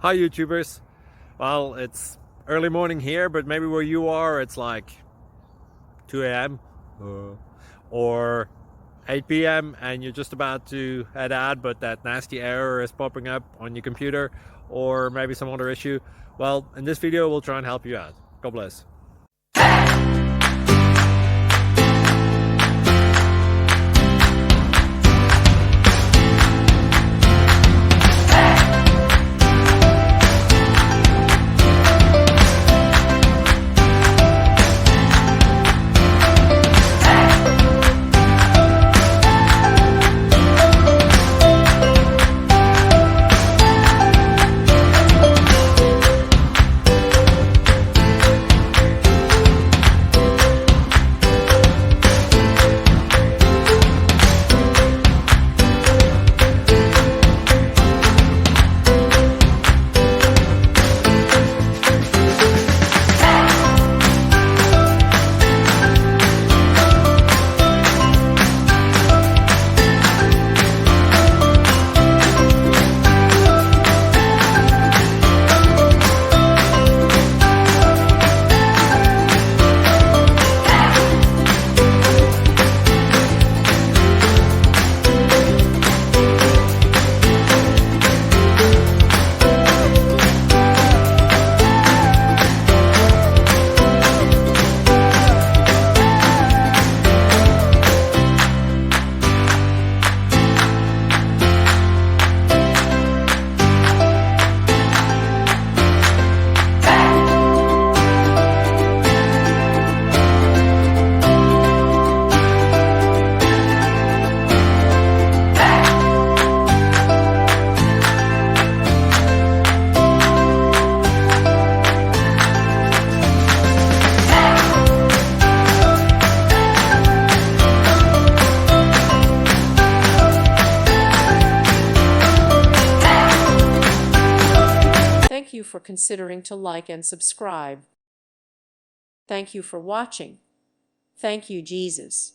Hi YouTubers. Well, it's early morning here, but maybe where you are it's like 2 a.m. or 8 p.m. and you're just about to head out, but that nasty error is popping up on your computer, or maybe some other issue. Well, in this video we'll try and help you out. God bless. Thank you for considering to like and subscribe. Thank you for watching. Thank you, Jesus.